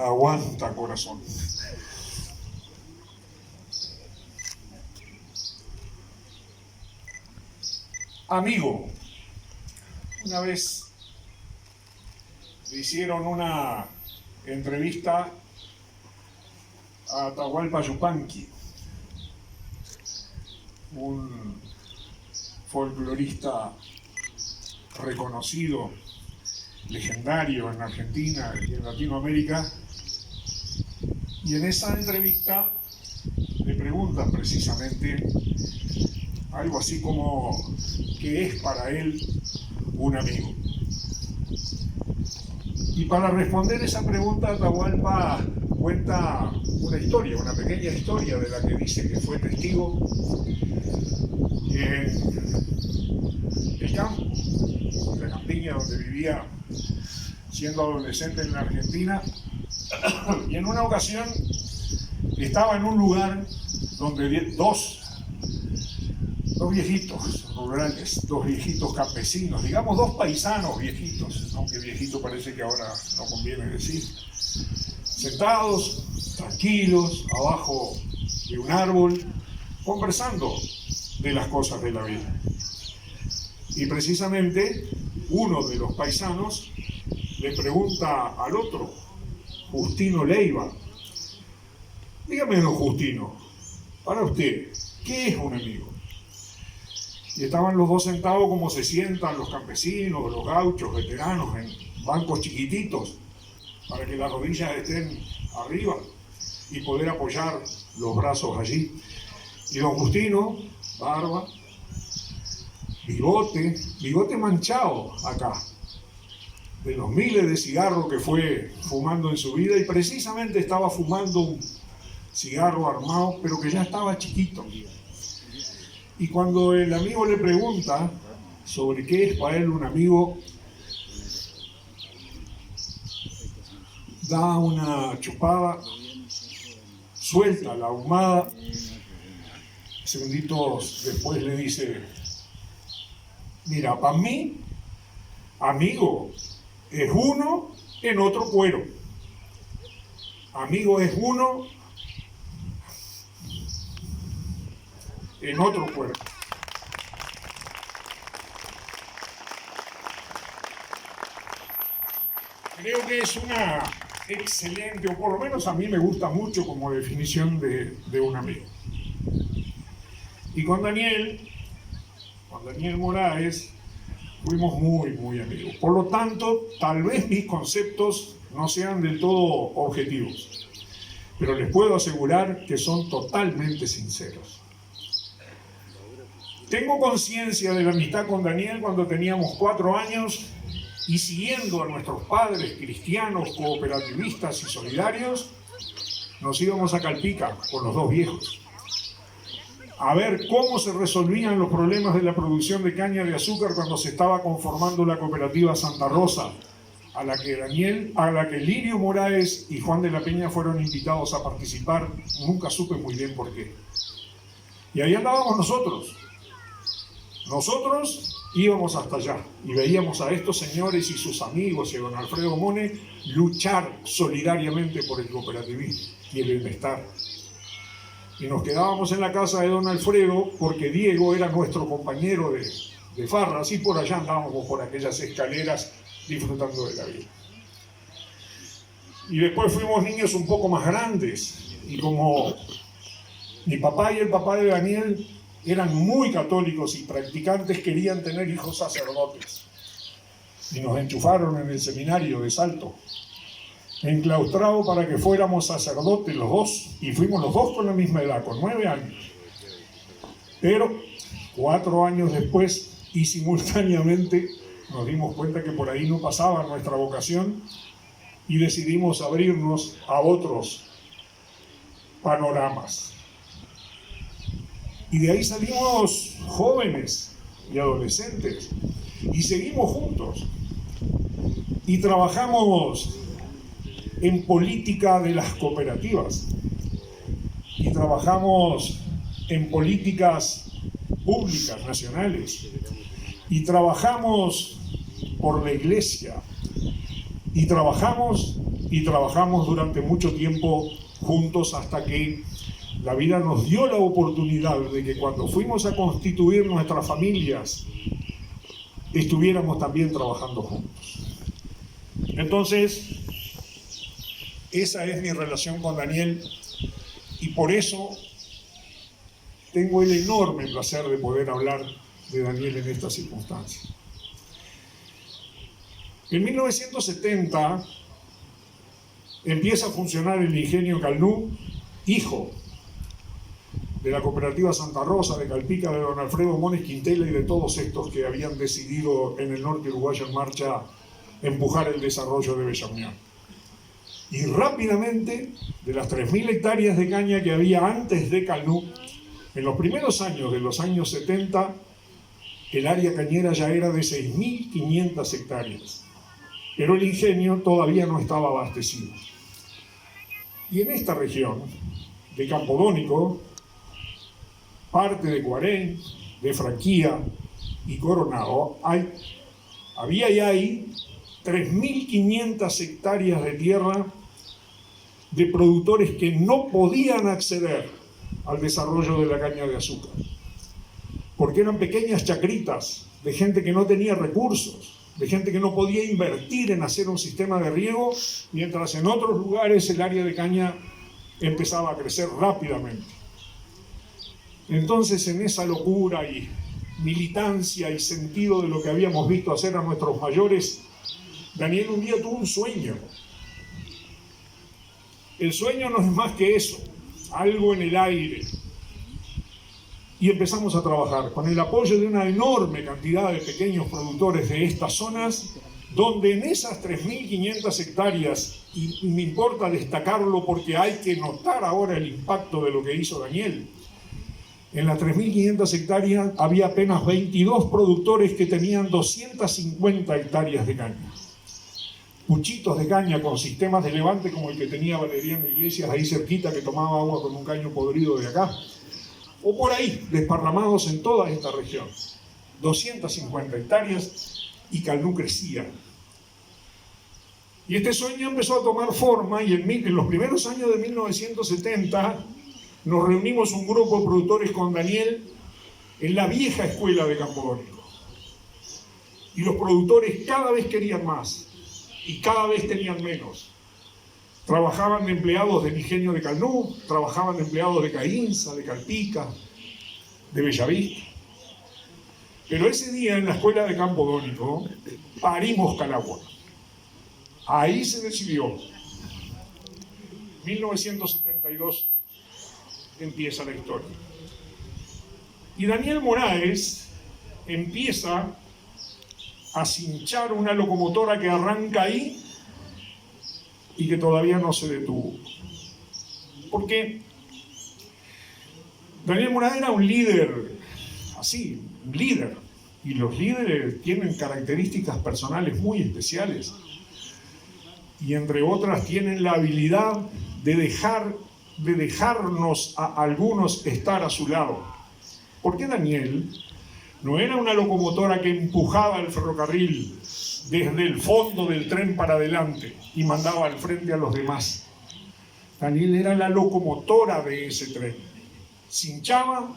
Aguanta, corazón. Amigo, una vez le hicieron una entrevista a Atahualpa Yupanqui, un folclorista reconocido, legendario en Argentina y en Latinoamérica, y en esa entrevista le preguntan precisamente algo así como ¿qué es para él un amigo? Y para responder esa pregunta, Atahualpa cuenta una historia, una pequeña historia de la que dice que fue testigo en el campo, en la campiña donde vivía siendo adolescente en la Argentina, y en una ocasión estaba en un lugar donde dos viejitos rurales, dos viejitos campesinos, digamos dos paisanos viejitos, aunque viejito parece que ahora no conviene decir, sentados, tranquilos, abajo de un árbol, conversando de las cosas de la vida. Y precisamente uno de los paisanos le pregunta al otro, Justino Leiva: dígame, don Justino, para usted, ¿qué es un amigo? Y estaban los dos sentados como se sientan los campesinos, los gauchos, veteranos, en bancos chiquititos, para que las rodillas estén arriba y poder apoyar los brazos allí. Y don Justino, barba, bigote manchado acá, de los miles de cigarros que fue fumando en su vida, y precisamente estaba fumando un cigarro armado, pero que ya estaba chiquito. Y cuando el amigo le pregunta sobre qué es para él un amigo, da una chupada, suelta la ahumada, segunditos después le dice: mira, para mí, amigo es uno en otro cuero. Amigo es uno en otro cuerpo. Creo que es una excelente, o por lo menos a mí me gusta mucho como definición de un amigo. Y con Daniel Moraes, fuimos muy amigos. Por lo tanto, tal vez mis conceptos no sean del todo objetivos, pero les puedo asegurar que son totalmente sinceros. Tengo conciencia de la amistad con Daniel cuando teníamos 4 años y siguiendo a nuestros padres cristianos, cooperativistas y solidarios, nos íbamos a Calpica con los dos viejos a ver cómo se resolvían los problemas de la producción de caña de azúcar cuando se estaba conformando la cooperativa Santa Rosa, a la que Lirio Moraes y Juan de la Peña fueron invitados a participar. Nunca supe muy bien por qué. Y ahí andábamos nosotros. Nosotros íbamos hasta allá y veíamos a estos señores y sus amigos y a don Alfredo Mone luchar solidariamente por el cooperativismo y el bienestar. Y nos quedábamos en la casa de don Alfredo porque Diego era nuestro compañero de farras, y por allá andábamos por aquellas escaleras disfrutando de la vida. Y después fuimos niños un poco más grandes, y como mi papá y el papá de Daniel eran muy católicos y practicantes, querían tener hijos sacerdotes. Y nos enchufaron en el seminario de Salto, enclaustrado para que fuéramos sacerdotes los dos, y fuimos los dos con la misma edad, con 9 años. Pero 4 años después, y simultáneamente, nos dimos cuenta que por ahí no pasaba nuestra vocación y decidimos abrirnos a otros panoramas. Y de ahí salimos jóvenes y adolescentes y seguimos juntos y trabajamos en política de las cooperativas y trabajamos en políticas públicas nacionales y trabajamos por la iglesia y trabajamos y trabajamos durante mucho tiempo juntos hasta que la vida nos dio la oportunidad de que cuando fuimos a constituir nuestras familias, estuviéramos también trabajando juntos. Entonces, esa es mi relación con Daniel y por eso tengo el enorme placer de poder hablar de Daniel en estas circunstancias. En 1970 empieza a funcionar el ingenio Calnú, hijo de la cooperativa Santa Rosa, de Calpica, de don Alfredo Mones Quintela y de todos estos que habían decidido en el norte uruguayo en marcha empujar el desarrollo de Bella Unión. Y rápidamente, de las 3.000 hectáreas de caña que había antes de Calnú, en los primeros años de los años 70, el área cañera ya era de 6.500 hectáreas, pero el ingenio todavía no estaba abastecido. Y en esta región de Campodónico, parte de Cuarén, de Franquía y Coronado, había y hay 3.500 hectáreas de tierra de productores que no podían acceder al desarrollo de la caña de azúcar, porque eran pequeñas chacritas de gente que no tenía recursos, de gente que no podía invertir en hacer un sistema de riego, mientras en otros lugares el área de caña empezaba a crecer rápidamente. Entonces, en esa locura y militancia y sentido de lo que habíamos visto hacer a nuestros mayores, Daniel un día tuvo un sueño. El sueño no es más que eso, algo en el aire. Y empezamos a trabajar con el apoyo de una enorme cantidad de pequeños productores de estas zonas, donde en esas 3.500 hectáreas, y me importa destacarlo porque hay que notar ahora el impacto de lo que hizo Daniel, en las 3.500 hectáreas había apenas 22 productores que tenían 250 hectáreas de caña. Puchitos de caña con sistemas de levante como el que tenía Valeriano Iglesias ahí cerquita, que tomaba agua con un caño podrido de acá, o por ahí, desparramados en toda esta región. 250 hectáreas y Calnú crecía. Y este sueño empezó a tomar forma y en los primeros años de 1970 nos reunimos un grupo de productores con Daniel en la vieja escuela de Campodónico. Y los productores cada vez querían más y cada vez tenían menos. Trabajaban de empleados del ingenio de Calnú, trabajaban de empleados de Caínza, de Calpica, de Bellavista. Pero ese día en la escuela de Campodónico parimos Calagua. Ahí se decidió. 1972 empieza la historia. Y Daniel Moraes empieza a cinchar una locomotora que arranca ahí y que todavía no se detuvo. Porque Daniel Moraes era un líder, así, un líder. Y los líderes tienen características personales muy especiales. Y entre otras tienen la habilidad de dejarnos a algunos estar a su lado. Porque Daniel no era una locomotora que empujaba el ferrocarril desde el fondo del tren para adelante y mandaba al frente a los demás. Daniel era la locomotora de ese tren. Cinchaba,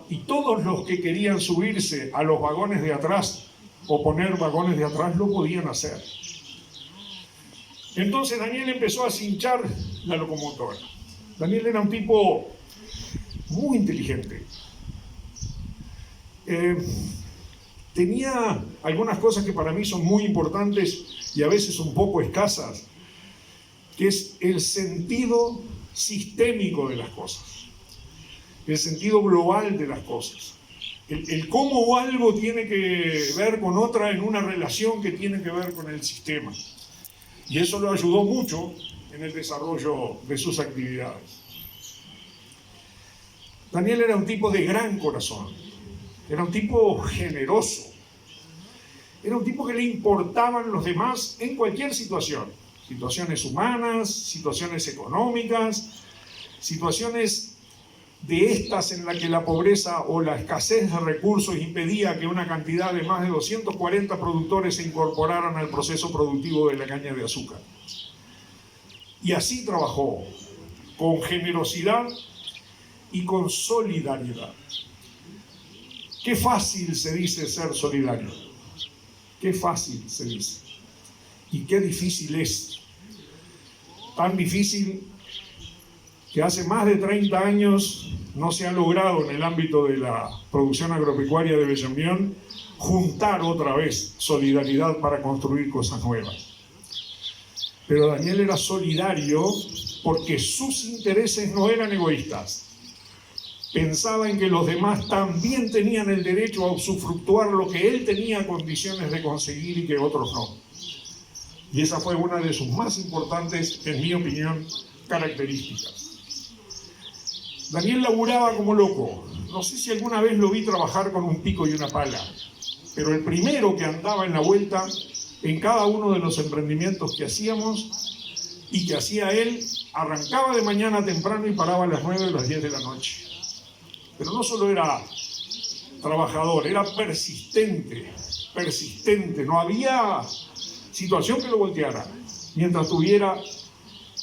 y todos los que querían subirse a los vagones de atrás o poner vagones de atrás lo podían hacer. Entonces Daniel empezó a cinchar la locomotora. Daniel era un tipo muy inteligente. Tenía algunas cosas que para mí son muy importantes y a veces un poco escasas, que es el sentido sistémico de las cosas, el sentido global de las cosas, el cómo algo tiene que ver con otra en una relación que tiene que ver con el sistema. Y eso lo ayudó mucho en el desarrollo de sus actividades. Daniel era un tipo de gran corazón, era un tipo generoso, era un tipo que le importaban los demás en cualquier situación, situaciones humanas, situaciones económicas, situaciones de estas en las que la pobreza o la escasez de recursos impedía que una cantidad de más de 240 productores se incorporaran al proceso productivo de la caña de azúcar. Y así trabajó, con generosidad y con solidaridad. Qué fácil se dice ser solidario. Qué fácil se dice. Y qué difícil es. Tan difícil que hace más de 30 años no se ha logrado en el ámbito de la producción agropecuaria de Bella Unión juntar otra vez solidaridad para construir cosas nuevas. Pero Daniel era solidario porque sus intereses no eran egoístas. Pensaba en que los demás también tenían el derecho a usufructuar lo que él tenía condiciones de conseguir y que otros no. Y esa fue una de sus más importantes, en mi opinión, características. Daniel laburaba como loco. No sé si alguna vez lo vi trabajar con un pico y una pala, pero el primero que andaba en la vuelta en cada uno de los emprendimientos que hacíamos y que hacía él, arrancaba de mañana temprano y paraba a las 9 o las 10 de la noche. Pero no solo era trabajador, era persistente, no había situación que lo volteara mientras tuviera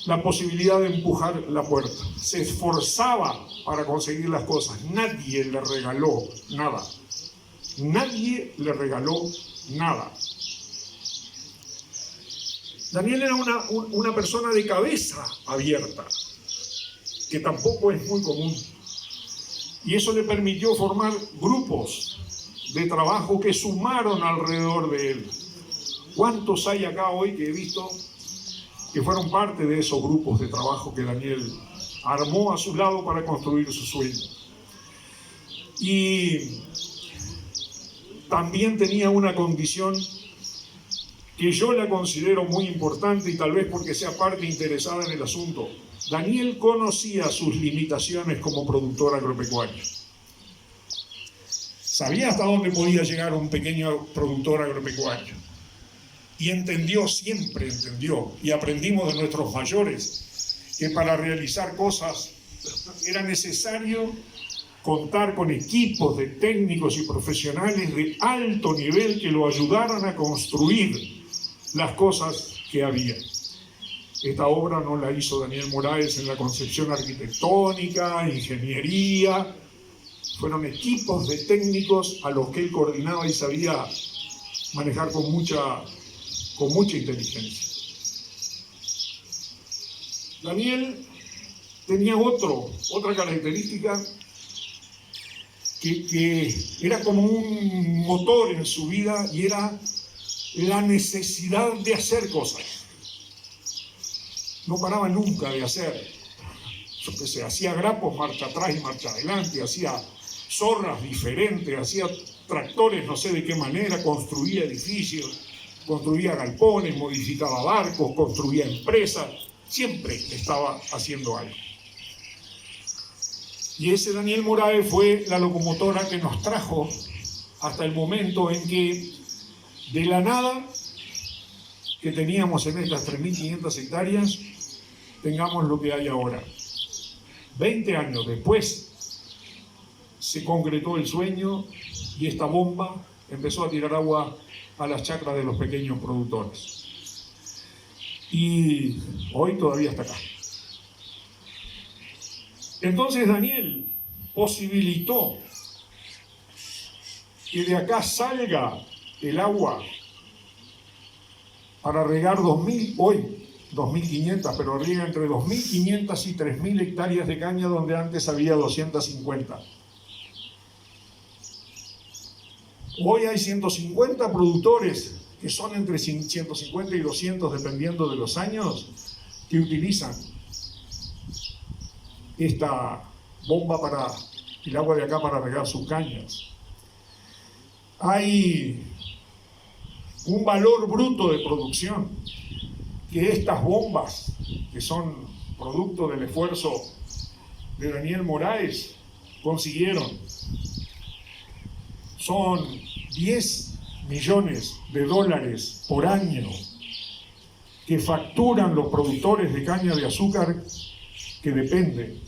la posibilidad de empujar la puerta. Se esforzaba para conseguir las cosas. Nadie le regaló nada. Nadie le regaló nada. Daniel era una persona de cabeza abierta, que tampoco es muy común. Y eso le permitió formar grupos de trabajo que sumaron alrededor de él. ¿Cuántos hay acá hoy que he visto que fueron parte de esos grupos de trabajo que Daniel armó a su lado para construir su sueño? Y también tenía una condición que yo la considero muy importante y tal vez porque sea parte interesada en el asunto. Daniel conocía sus limitaciones como productor agropecuario. Sabía hasta dónde podía llegar un pequeño productor agropecuario. Y siempre entendió, y aprendimos de nuestros mayores, que para realizar cosas era necesario contar con equipos de técnicos y profesionales de alto nivel que lo ayudaran a construir las cosas que había. Esta obra no la hizo Daniel Moraes en la concepción arquitectónica, ingeniería. Fueron equipos de técnicos a los que él coordinaba y sabía manejar con mucha inteligencia. Daniel tenía otra característica que era como un motor en su vida y era la necesidad de hacer cosas. No paraba nunca de hacer. Yo qué sé, hacía grapos, marcha atrás y marcha adelante, hacía zorras diferentes, hacía tractores, no sé de qué manera, construía edificios, construía galpones, modificaba barcos, construía empresas, siempre estaba haciendo algo. Y ese Daniel Moraes fue la locomotora que nos trajo hasta el momento en que de la nada que teníamos en estas 3.500 hectáreas, tengamos lo que hay ahora. 20 años después se concretó el sueño y esta bomba empezó a tirar agua a las chacras de los pequeños productores. Y hoy todavía está acá. Entonces Daniel posibilitó que de acá salga el agua para regar 2.500, pero riega entre 2.500 y 3.000 hectáreas de caña donde antes había 250. Hoy hay 150 productores, que son entre 150 y 200 dependiendo de los años, que utilizan esta bomba para el agua de acá para regar sus cañas. Hay un valor bruto de producción que estas bombas, que son producto del esfuerzo de Daniel Moraes, consiguieron. Son 10 millones de dólares por año que facturan los productores de caña de azúcar que dependen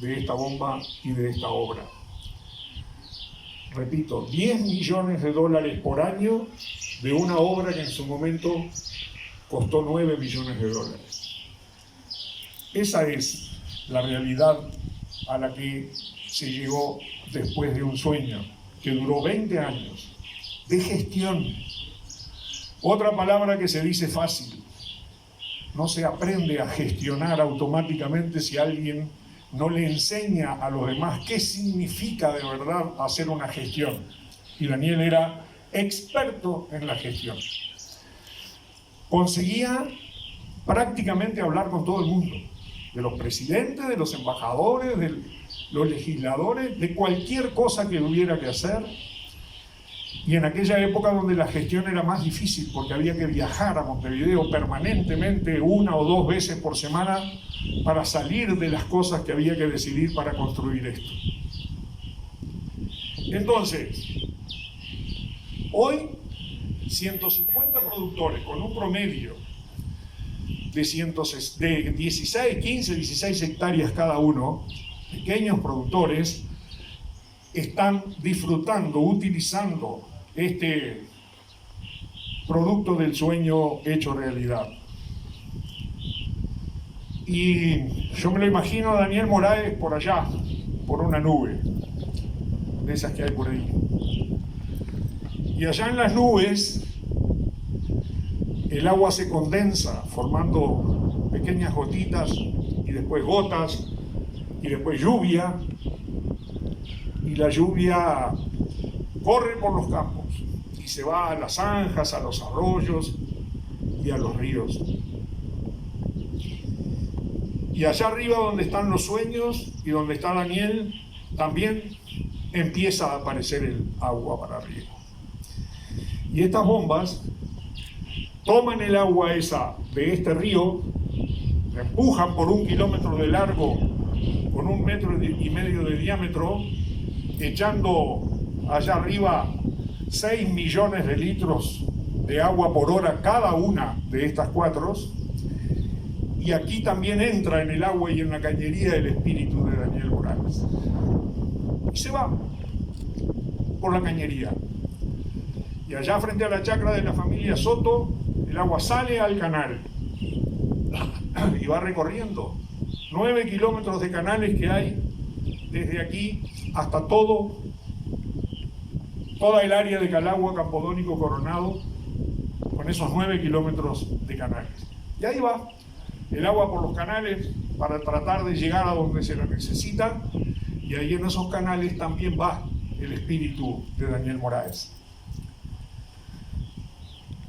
de esta bomba y de esta obra. Repito, 10 millones de dólares por año de una obra que en su momento costó 9 millones de dólares. Esa es la realidad a la que se llegó después de un sueño que duró 20 años de gestión. Otra palabra que se dice fácil. No se aprende a gestionar automáticamente si alguien no le enseña a los demás qué significa de verdad hacer una gestión. Y Daniel era experto en la gestión. Conseguía prácticamente hablar con todo el mundo, de los presidentes, de los embajadores, de los legisladores, de cualquier cosa que hubiera que hacer. Y en aquella época donde la gestión era más difícil porque había que viajar a Montevideo permanentemente 1 o 2 veces por semana para salir de las cosas que había que decidir para construir esto. Entonces, hoy 150 productores con un promedio de 16 hectáreas cada uno, pequeños productores, están disfrutando, utilizando este producto del sueño hecho realidad. Y yo me lo imagino a Daniel Moraes por allá, por una nube, de esas que hay por ahí. Y allá en las nubes, el agua se condensa, formando pequeñas gotitas, y después gotas, y después lluvia, y la lluvia corre por los campos y se va a las zanjas, a los arroyos y a los ríos. Y allá arriba donde están los sueños y donde está Daniel, también empieza a aparecer el agua para arriba. Y estas bombas toman el agua esa de este río, la empujan por 1 kilómetro de largo con 1,5 metros de diámetro, echando allá arriba 6 millones de litros de agua por hora cada una de estas 4. Y aquí también entra en el agua y en la cañería el espíritu de Daniel Moraes. Y se va por la cañería. Y allá frente a la chacra de la familia Soto, el agua sale al canal y va recorriendo 9 kilómetros de canales que hay desde aquí hasta toda el área de Calagua, Campodónico, Coronado, con esos 9 kilómetros de canales. Y ahí va el agua por los canales para tratar de llegar a donde se la necesita, y ahí en esos canales también va el espíritu de Daniel Moraes.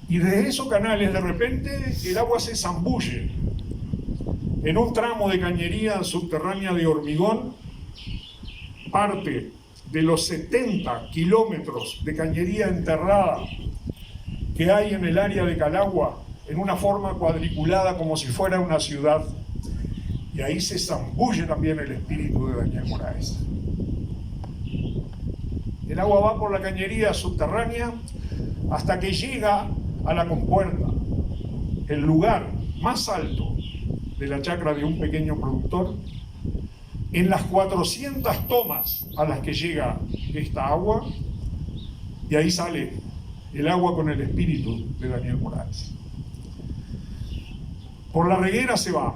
Y de esos canales de repente el agua se zambulle en un tramo de cañería subterránea de hormigón, parte de los 70 kilómetros de cañería enterrada que hay en el área de Calagua, en una forma cuadriculada como si fuera una ciudad. Y ahí se zambulle también el espíritu de Daniel Moraes. El agua va por la cañería subterránea hasta que llega a la compuerta, el lugar más alto de la chacra de un pequeño productor. En las 400 tomas a las que llega esta agua, y ahí sale el agua con el espíritu de Daniel Moraes. Por la reguera se va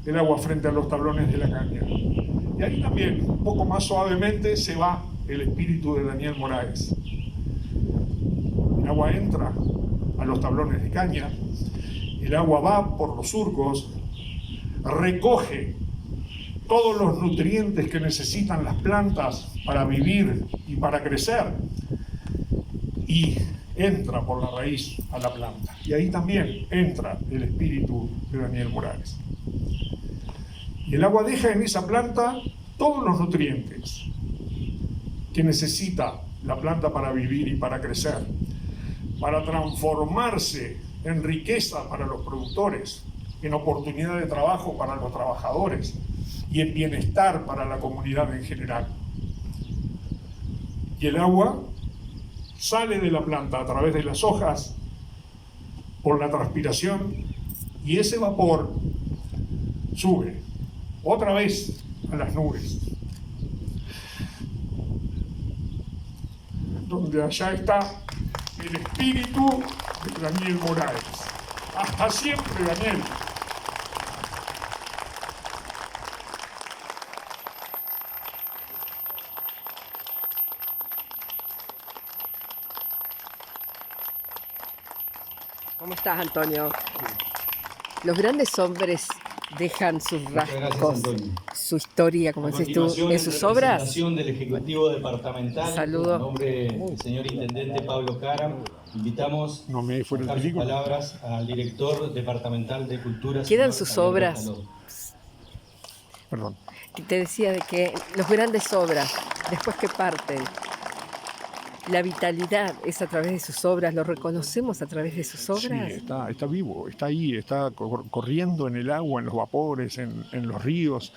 el agua frente a los tablones de la caña, y ahí también, un poco más suavemente, se va el espíritu de Daniel Moraes. El agua entra a los tablones de caña, el agua va por los surcos, recoge todos los nutrientes que necesitan las plantas para vivir y para crecer, y entra por la raíz a la planta. Y ahí también entra el espíritu de Daniel Moraes. Y el agua deja en esa planta todos los nutrientes que necesita la planta para vivir y para crecer, para transformarse en riqueza para los productores, en oportunidad de trabajo para los trabajadores y en bienestar para la comunidad en general. Y el agua sale de la planta a través de las hojas, por la transpiración, y ese vapor sube otra vez a las nubes, donde allá está el espíritu de Daniel Moraes. Hasta siempre, Daniel. ¿Cómo estás, Antonio? Los grandes hombres dejan sus rasgos, su historia, como dices tú, en sus obras. Representación del Ejecutivo Departamental, Saludo. en nombre del señor Intendente Pablo Cara, invitamos No me fuera el a sus película. palabras al Director Departamental de Cultura. Quedan señor sus Alberto obras. Talón. Perdón. Te decía de que los grandes obras, después que parten, la vitalidad es a través de sus obras, lo reconocemos a través de sus obras. Sí, está vivo, está ahí, está corriendo en el agua, en los vapores, en los ríos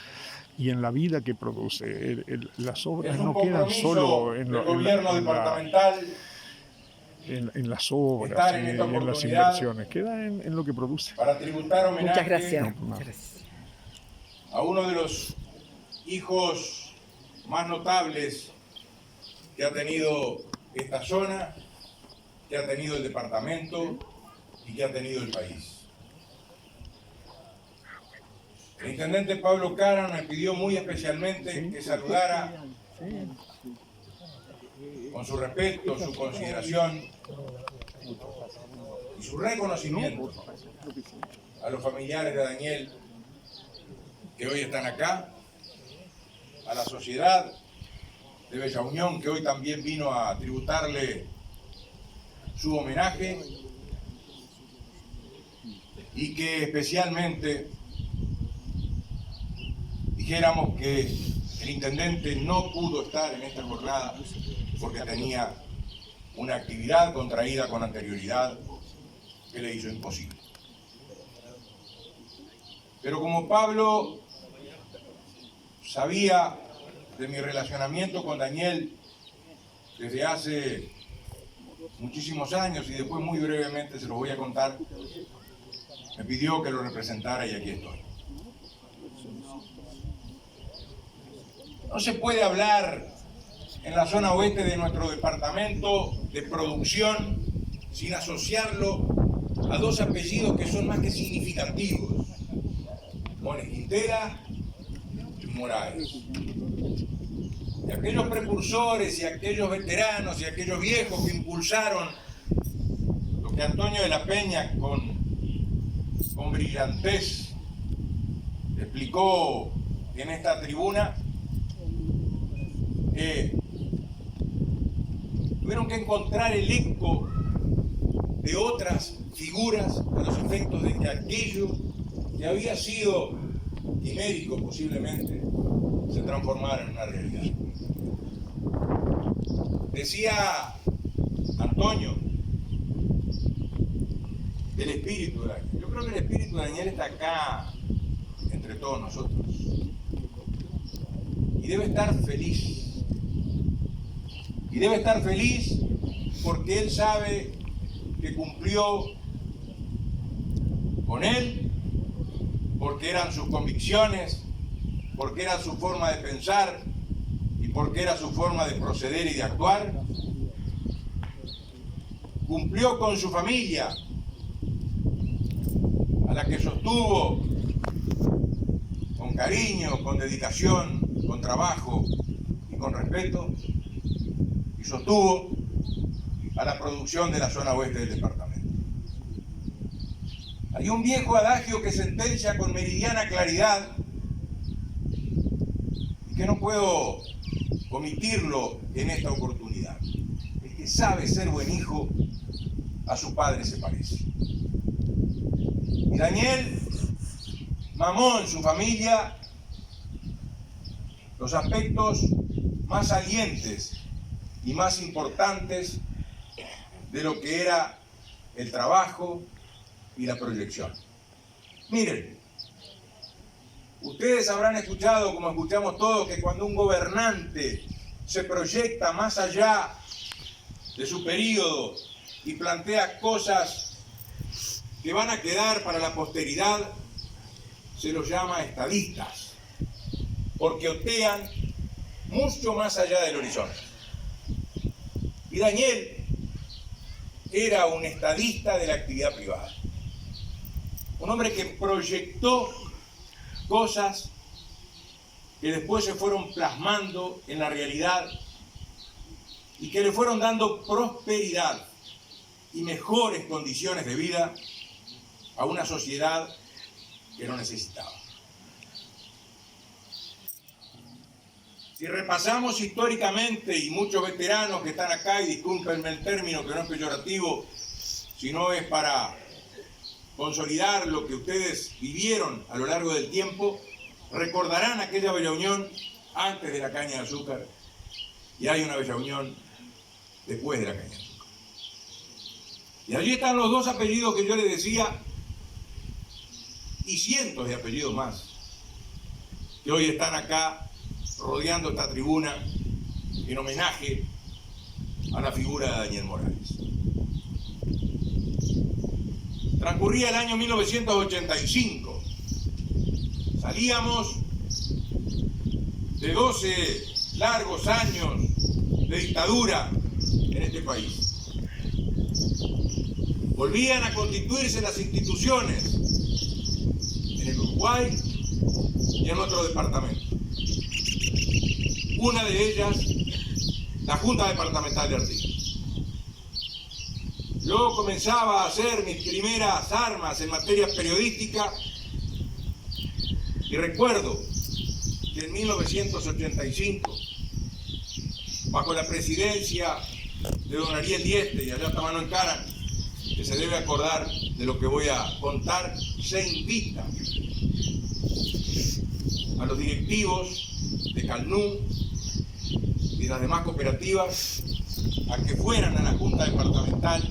y en la vida que produce. Las obras no quedan solo en el gobierno departamental en las obras estar en y esta en las oportunidad inversiones, queda en lo que produce. para tributar homenaje Muchas gracias. No, Muchas gracias. a uno de los hijos más notables que ha tenido esta zona, que ha tenido el departamento y que ha tenido el país. El intendente Pablo Cara me pidió muy especialmente que saludara con su respeto, su consideración y su reconocimiento a los familiares de Daniel que hoy están acá, a la sociedad de Bella Unión que hoy también vino a tributarle su homenaje y que especialmente dijéramos que el intendente no pudo estar en esta jornada porque tenía una actividad contraída con anterioridad que le hizo imposible. Pero como Pablo sabía de mi relacionamiento con Daniel desde hace muchísimos años y después muy brevemente se lo voy a contar, me pidió que lo representara y aquí estoy. No se puede hablar en la zona oeste de nuestro departamento de producción sin asociarlo a dos apellidos que son más que significativos: Mones Quintera y Moraes. Y aquellos precursores y aquellos veteranos y aquellos viejos que impulsaron lo que Antonio de la Peña con brillantez explicó en esta tribuna, tuvieron que encontrar el eco de otras figuras a los efectos de que aquello que había sido quimérico posiblemente se transformara en una realidad. Decía Antonio, el espíritu de Daniel. Yo creo que el espíritu de Daniel está acá entre todos nosotros y debe estar feliz. Y debe estar feliz porque él sabe que cumplió con él, porque eran sus convicciones, porque era su forma de pensar y porque era su forma de proceder y de actuar. Cumplió con su familia, a la que sostuvo con cariño, con dedicación, con trabajo y con respeto, y sostuvo a la producción de la zona oeste del departamento. Hay un viejo adagio que sentencia con meridiana claridad y que no puedo omitirlo en esta oportunidad. El que sabe ser buen hijo, a su padre se parece. Y Daniel mamó en su familia los aspectos más salientes y más importantes de lo que era el trabajo y la proyección. Miren, ustedes habrán escuchado, como escuchamos todos, que cuando un gobernante se proyecta más allá de su periodo y plantea cosas que van a quedar para la posteridad, se los llama estadistas, porque otean mucho más allá del horizonte. Y Daniel era un estadista de la actividad privada, un hombre que proyectó cosas que después se fueron plasmando en la realidad y que le fueron dando prosperidad y mejores condiciones de vida a una sociedad que lo necesitaba. Si repasamos históricamente, y muchos veteranos que están acá, y discúlpenme el término que no es peyorativo, sino es para consolidar lo que ustedes vivieron a lo largo del tiempo, recordarán aquella Bella Unión antes de la caña de azúcar, y hay una Bella Unión después de la caña de azúcar. Y allí están los dos apellidos que yo les decía, y cientos de apellidos más, que hoy están acá rodeando esta tribuna en homenaje a la figura de Daniel Morales. Transcurría el año 1985. Salíamos de 12 largos años de dictadura en este país. Volvían a constituirse las instituciones en el Uruguay y en otro departamento. Una de ellas, la Junta Departamental de Artigas. Yo comenzaba a hacer mis primeras armas en materia periodística y recuerdo que en 1985, bajo la presidencia de don Ariel Dieste, y allá está Manuel Cara, que se debe acordar de lo que voy a contar, se invita a los directivos de Calnú y las demás cooperativas a que fueran a la Junta Departamental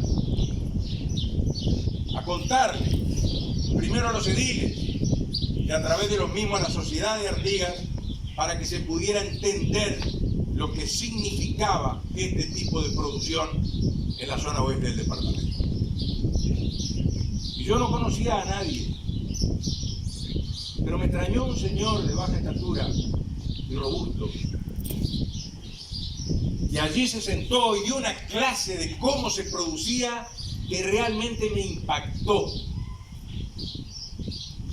a contarle primero a los ediles y a través de los mismos a la sociedad de Artigas, para que se pudiera entender lo que significaba este tipo de producción en la zona oeste del departamento. Y yo no conocía a nadie, pero me extrañó un señor de baja estatura y robusto. Y allí se sentó y dio una clase de cómo se producía que realmente me impactó.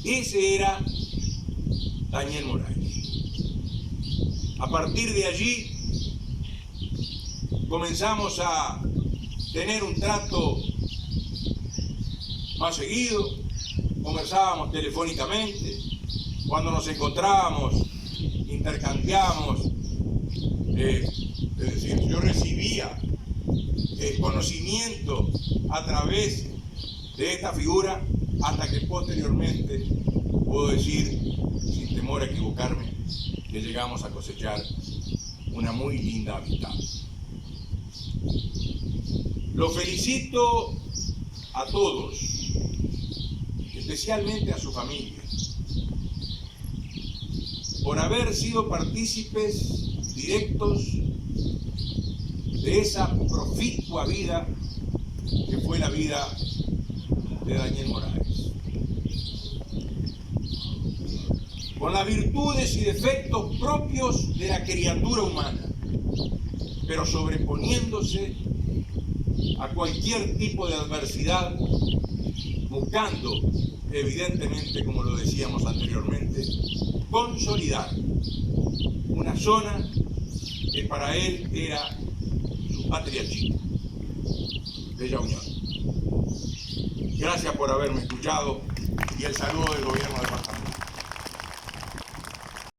Ese era Daniel Morales. A partir de allí comenzamos a tener un trato más seguido, conversábamos telefónicamente, cuando nos encontrábamos intercambiábamos, es decir, yo recibía conocimiento a través de esta figura, hasta que posteriormente puedo decir, sin temor a equivocarme, que llegamos a cosechar una muy linda amistad. Lo felicito a todos, especialmente a su familia, por haber sido partícipes directos de esa proficua vida que fue la vida de Daniel Morales. Con las virtudes y defectos propios de la criatura humana, pero sobreponiéndose a cualquier tipo de adversidad, buscando, evidentemente, como lo decíamos anteriormente, consolidar una zona que para él era su patria chica, Bella Unión. Gracias por haberme escuchado y el saludo del gobierno.